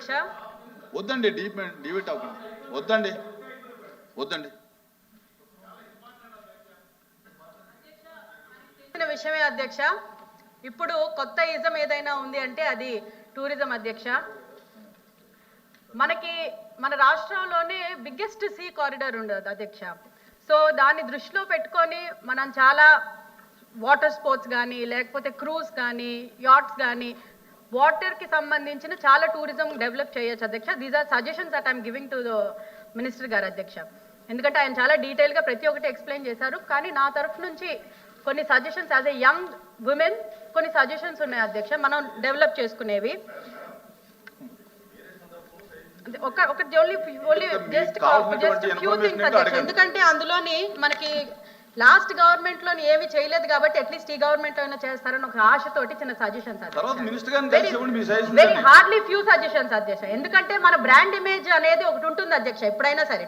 అధ్యక్ష. వద్దండి, డిబేట్ అవ్వకండి. వద్దండి వద్దండి. విషయమే అధ్యక్ష. ఇప్పుడు కొత్త ఇజం ఏదైనా ఉంది అంటే అది టూరిజం అధ్యక్ష. మన రాష్ట్రంలోనే బిగ్గెస్ట్ సీ కారిడార్ ఉండదు అధ్యక్ష. సో దాన్ని దృష్టిలో పెట్టుకొని మనం చాలా వాటర్ స్పోర్ట్స్ కానీ లేకపోతే క్రూజ్ కానీ యాట్స్ కానీ వాటర్కి సంబంధించిన చాలా టూరిజం డెవలప్ చేయొచ్చు అధ్యక్ష. These are suggestions that I'm giving to the minister గారు అధ్యక్ష. ఎందుకంటే ఆయన చాలా డీటెయిల్గా ప్రతి ఒక్కటి ఎక్స్ప్లెయిన్ చేశారు. కానీ నా తరఫు నుంచి కొన్ని suggestions as a young women కొన్ని సజెషన్స్ ఉన్నాయి అధ్యక్ష, మనం డెవలప్ చేసుకునేవి. ఎందుకంటే అందులోని మనకి లాస్ట్ గవర్నమెంట్ లోని ఏమి చేయలేదు కాబట్టి అట్లీస్ట్ ఈ గవర్నమెంట్ అయినా చేస్తారని ఒక ఆశతోటి చిన్న suggestions very hardly few suggestions అధ్యక్ష. ఎందుకంటే మన బ్రాండ్ ఇమేజ్ అనేది ఒకటి ఉంటుంది అధ్యక్ష. ఎప్పుడైనా సరే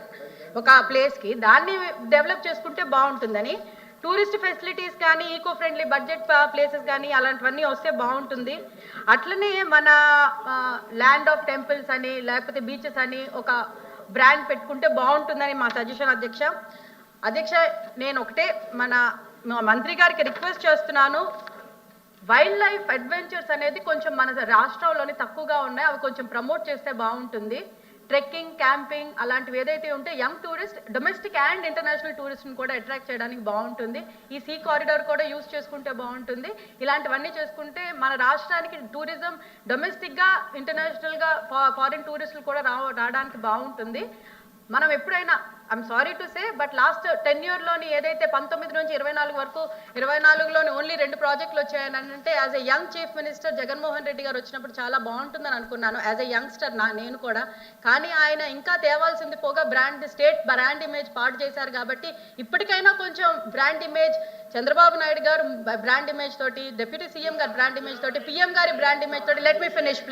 ఒక ప్లేస్ కి దాన్ని డెవలప్ చేసుకుంటే బాగుంటుందని, టూరిస్ట్ ఫెసిలిటీస్ కానీ ఈకో ఫ్రెండ్లీ బడ్జెట్ ప్లేసెస్ కానీ అలాంటివన్నీ వస్తే బాగుంటుంది. అట్లనే మన ల్యాండ్ ఆఫ్ టెంపుల్స్ అని లేకపోతే బీచెస్ అని ఒక బ్రాండ్ పెట్టుకుంటే బాగుంటుందని మా సజెషన్ అధ్యక్ష. అధ్యక్ష నేను ఒకటే మన మంత్రి గారికి రిక్వెస్ట్ చేస్తున్నాను, వైల్డ్ లైఫ్ అడ్వెంచర్స్ అనేది కొంచెం మన రాష్ట్రంలోని తక్కువగా ఉన్నాయి, అవి కొంచెం ప్రమోట్ చేస్తే బాగుంటుంది. ట్రెక్కింగ్, క్యాంపింగ్ అలాంటివి ఏదైతే ఉంటే young tourist, domestic and international టూరిస్ట్ని కూడా అట్రాక్ట్ చేయడానికి బాగుంటుంది. ఈ సీ కారిడార్ కూడా యూజ్ చేసుకుంటే బాగుంటుంది. ఇలాంటివన్నీ చేసుకుంటే మన రాష్ట్రానికి టూరిజం డొమెస్టిక్గా ఇంటర్నేషనల్గా ఫారిన్ టూరిస్టులు కూడా రావడానికి బాగుంటుంది. మనం ఎప్పుడైనా I'm sorry to say but last 10 yearలోని ఏదైతే 19 నుంచి 24 వరకు 24లోని ఓన్లీ 2 ప్రాజెక్టులు వచ్చాయని అంటే as a young chief minister Jaganmohan Reddy గారు వచ్చినప్పుడు చాలా బాగుంటుందని అనుకున్నాను యాజ్ ఎ యంగ్స్టర్ నేను కూడా. కానీ ఆయన ఇంకా తేవాల్సింది పోగా స్టేట్ బ్రాండ్ ఇమేజ్ పాడు చేశారు. కాబట్టి ఇప్పటికైనా కొంచెం బ్రాండ్ ఇమేజ్ చంద్రబాబు నాయుడు గారు బ్రాండ్ ఇమేజ్ తోటి, డిప్యూటీ సీఎం గారి బ్రాండ్ ఇమేజ్ తోటి, పిఎం గారి బ్రాండ్ ఇమేజ్ తోటి లెట్ మీ ఫినిష్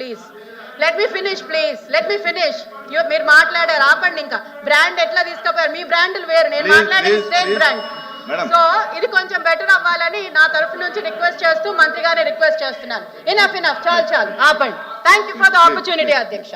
ప్లీజ్ మీరు మాట్లాడారు ఆపండి. ఇంకా బ్రాండ్ ఎట్లా తీసుకుపోయారు, మీ బ్రాండ్లు వేరు, నేను మాట్లాడేది స్టేట్ బ్రాండ్. సో ఇది కొంచెం బెటర్ అవ్వాలని నా తరఫు నుంచి రిక్వెస్ట్ చేస్తూ మంత్రి గారిని రిక్వెస్ట్ చేస్తున్నాను. ఇనఫ్ చాలు ఆపండి. Thank you for the opportunity అధ్యక్ష.